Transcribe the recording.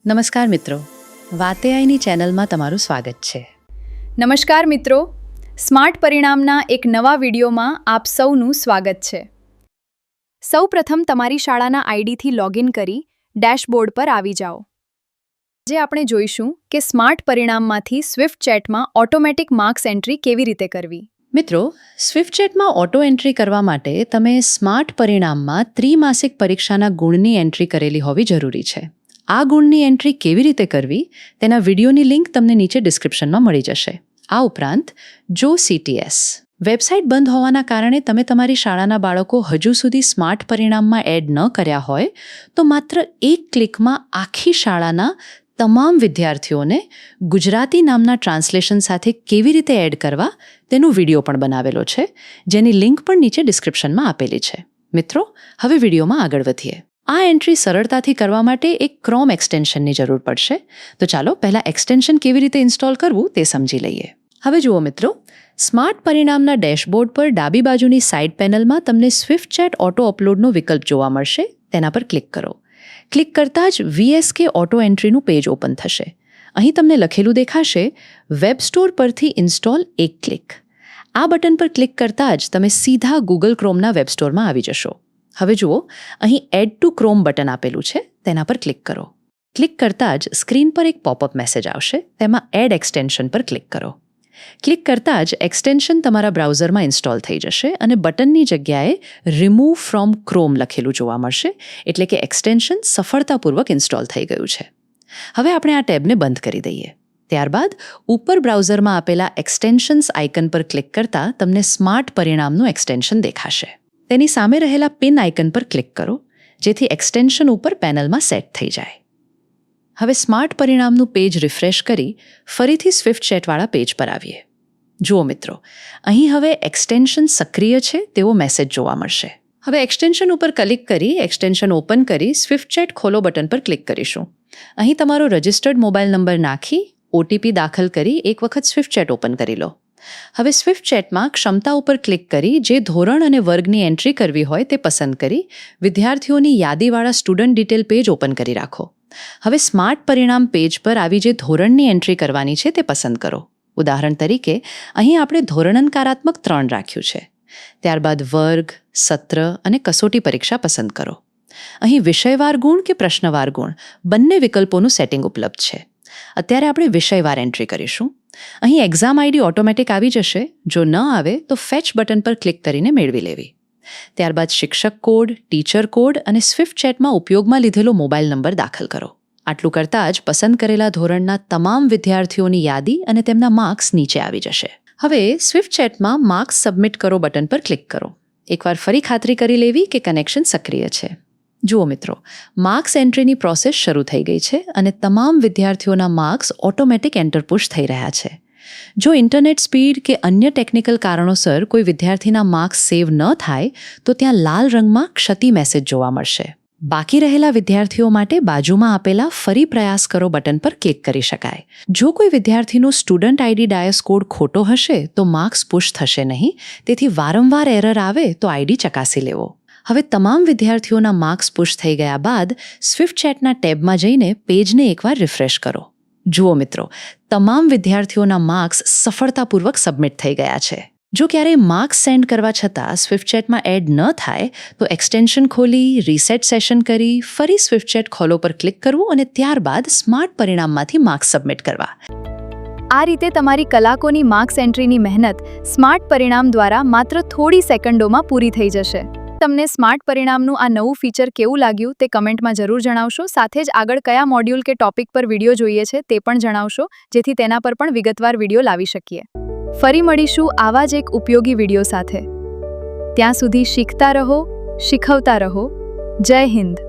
નમસ્કાર મિત્રો, વાતે આઈની ચેનલમાં તમારું સ્વાગત છે. નમસ્કાર મિત્રો, સ્માર્ટ પરિણામના એક નવા વિડીયોમાં આપ સૌનું સ્વાગત છે. સૌપ્રથમ તમારી શાળાના આઈડીથી લોગિન કરી ડેશબોર્ડ પર આવી જાઓ. આજે આપણે જોઈશું કે સ્માર્ટ પરિણામમાંથી સ્વિફ્ટ ચેટમાં ઓટોમેટિક માર્ક્સ એન્ટ્રી કેવી રીતે કરવી. મિત્રો, સ્વિફ્ટ ચેટમાં ઓટો એન્ટ્રી કરવા માટે તમે સ્માર્ટ પરિણામમાં ત્રિમાસિક પરીક્ષાના ગુણની એન્ટ્રી કરેલી હોવી જરૂરી છે. આ ગુણની એન્ટ્રી કેવી રીતે કરવી તેના વિડીયોની લિંક તમને નીચે ડિસ્ક્રિપ્શનમાં મળી જશે. આ ઉપરાંત જો CTS વેબસાઇટ બંધ હોવાના કારણે તમે તમારી શાળાના બાળકો હજુ સુધી સ્માર્ટ પરિણામમાં એડ ન કર્યા હોય તો માત્ર એક ક્લિકમાં આખી શાળાના તમામ વિદ્યાર્થીઓને ગુજરાતી નામના ટ્રાન્સલેશન સાથે કેવી રીતે એડ કરવા તેનો વિડીયો પણ બનાવેલો છે, જેની લિંક પણ નીચે ડિસ્ક્રિપ્શનમાં આપેલી છે. મિત્રો, હવે વિડીયોમાં આગળ વધીએ. આ એન્ટ્રી સરળતાથી કરવા માટે એક ક્રોમ એક્સટેન્શનની જરૂર પડશે. તો ચાલો પહેલાં એક્સટેન્શન કેવી રીતે ઇન્સ્ટોલ કરવું તે સમજી લઈએ. હવે જુઓ મિત્રો, સ્માર્ટ પરિણામના ડેશબોર્ડ પર ડાબી બાજુની સાઇડ પેનલમાં તમને સ્વિફ્ટ ચેટ ઓટો અપલોડનો વિકલ્પ જોવા મળશે. તેના પર ક્લિક કરો. ક્લિક કરતાં જ VSK ઓટો એન્ટ્રીનું પેજ ઓપન થશે. અહીં તમને લખેલું દેખાશે, વેબ સ્ટોર પરથી ઇન્સ્ટોલ એક ક્લિક. આ બટન પર ક્લિક કરતાં જ તમે સીધા ગૂગલ ક્રોમના વેબ સ્ટોરમાં આવી જશો. હવે જુઓ, અહીં એડ ટુ ક્રોમ બટન આપેલું છે, તેના પર ક્લિક કરો. ક્લિક કરતાં જ સ્ક્રીન પર એક પોપઅપ મેસેજ આવશે, તેમાં એડ એક્સટેન્શન પર ક્લિક કરો. ક્લિક કરતાં જ એક્સટેન્શન તમારા બ્રાઉઝરમાં ઇન્સ્ટોલ થઈ જશે અને બટનની જગ્યાએ રિમૂવ ફ્રોમ ક્રોમ લખેલું જોવા મળશે, એટલે કે એક્સટેન્શન સફળતાપૂર્વક ઇન્સ્ટોલ થઈ ગયું છે. હવે આપણે આ ટેબને બંધ કરી દઈએ. ત્યારબાદ ઉપર બ્રાઉઝરમાં આપેલા એક્સટેન્શન્સ આઇકન પર ક્લિક કરતાં તમને સ્માર્ટ પરિણામનું એક્સટેન્શન દેખાશે. તેની સામે રહેલા પિન આઇકન પર ક્લિક કરો, જેથી એક્સટેન્શન ઉપર પેનલમાં સેટ થઈ જાય. હવે સ્માર્ટ પરિણામનું પેજ રિફ્રેશ કરી ફરીથી સ્વિફ્ટ ચેટવાળા પેજ પર આવીએ. જુઓ મિત્રો, અહીં હવે એક્સટેન્શન સક્રિય છે તેવો મેસેજ જોવા મળશે. હવે એક્સટેન્શન ઉપર ક્લિક કરી એક્સટેન્શન ઓપન કરી સ્વિફ્ટ ચેટ ખોલો બટન પર ક્લિક કરીશું. અહીં તમારો રજિસ્ટર્ડ મોબાઈલ નંબર નાખી OTP દાખલ કરી એક વખત સ્વિફ્ટ ચેટ ઓપન કરી લો. હવે સ્વિફ્ટ ચેટમાં ક્ષમતા ઉપર ક્લિક કરી જે ધોરણ અને વર્ગની એન્ટ્રી કરવી હોય તે પસંદ કરી વિદ્યાર્થીઓની યાદીવાળા સ્ટુડન્ટ ડિટેલ પેજ ઓપન કરી રાખો. હવે સ્માર્ટ પરિણામ પેજ પર આવી જે ધોરણની એન્ટ્રી કરવાની છે તે પસંદ કરો. ઉદાહરણ તરીકે અહીં આપણે ધોરણનકારાત્મક 3 રાખ્યું છે. ત્યારબાદ વર્ગ, સત્ર અને કસોટી પરીક્ષા પસંદ કરો. અહીં વિષયવાર ગુણ કે પ્રશ્નવાર ગુણ બંને વિકલ્પોનું સેટિંગ ઉપલબ્ધ છે. અત્યારે આપણે વિષયવાર એન્ટ્રી કરીશું. અહીં એક્ઝામ આઈડી ઓટોમેટિક આવી જશે. જો ન આવે તો ફેચ બટન પર ક્લિક કરીને મેળવી લેવી. ત્યારબાદ શિક્ષક કોડ, ટીચર કોડ અને સ્વિફ્ટ ચેટમાં ઉપયોગમાં લીધેલો મોબાઈલ નંબર દાખલ કરો. આટલું કરતાં જ પસંદ કરેલા ધોરણના તમામ વિદ્યાર્થીઓની યાદી અને તેમના માર્ક્સ નીચે આવી જશે. હવે સ્વિફ્ટ ચેટમાં માર્ક્સ સબમિટ કરો બટન પર ક્લિક કરો. એકવાર ફરી ખાતરી કરી લેવી કે કનેક્શન સક્રિય છે. જુઓ મિત્રો, માર્ક્સ એન્ટ્રીની પ્રોસેસ શરૂ થઈ ગઈ છે અને તમામ વિદ્યાર્થીઓના માર્ક્સ ઓટોમેટિક એન્ટર પુશ થઈ રહ્યા છે. જો ઇન્ટરનેટ સ્પીડ કે અન્ય ટેકનિકલ કારણોસર કોઈ વિદ્યાર્થીના માર્ક્સ સેવ ન થાય તો ત્યાં લાલ રંગમાં ક્ષતિ મેસેજ જોવા મળશે. બાકી રહેલા વિદ્યાર્થીઓ માટે બાજુમાં આપેલા ફરી પ્રયાસ કરો બટન પર ક્લિક કરી શકાય. જો કોઈ વિદ્યાર્થીનો સ્ટુડન્ટ આઈડી ડાયસ કોડ ખોટો હશે તો માર્ક્સ પુશ થશે નહીં, તેથી વારંવાર એરર આવે તો આઈડી ચકાસી લેવો. હવે તમામ વિદ્યાર્થીઓના માર્ક્સ પુશ થઈ ગયા બાદ સ્વિફ્ટ ચેટના ટેબમાં જઈને પેજને એકવાર રિફ્રેશ કરો. જુઓ મિત્રો, તમામ વિદ્યાર્થીઓના માર્ક્સ સફળતાપૂર્વક સબમિટ થઈ ગયા છે. જો ક્યારેય માર્ક્સ સેન્ડ કરવા છતાં સ્વિફ્ટ ચેટમાં એડ ન થાય તો એક્સટેન્શન ખોલી રીસેટ સેશન કરી ફરી સ્વિફ્ટ ચેટ ખોલો પર ક્લિક કરવું અને ત્યારબાદ સ્માર્ટ પરિણામમાંથી માર્ક્સ સબમિટ કરવા. આ રીતે તમારી કલાકોની માર્ક્સ એન્ટ્રીની મહેનત સ્માર્ટ પરિણામ દ્વારા માત્ર થોડી સેકન્ડોમાં પૂરી થઈ જશે. તમને સ્માર્ટ પરિણામનું આ નવું ફીચર કેવું લાગ્યું તે કમેન્ટમાં જરૂર જણાવશો. સાથે જ આગળ કયા મોડ્યુલ કે ટોપિક પર વિડીયો જોઈએ છે તે પણ જણાવશો, જેથી તેના પર પણ વિગતવાર વિડીયો લાવી શકીએ. ફરી મળીશું આવા જ એક ઉપયોગી વિડીયો સાથે. ત્યાં સુધી શીખતા રહો, શીખવતા રહો. જય હિન્દ.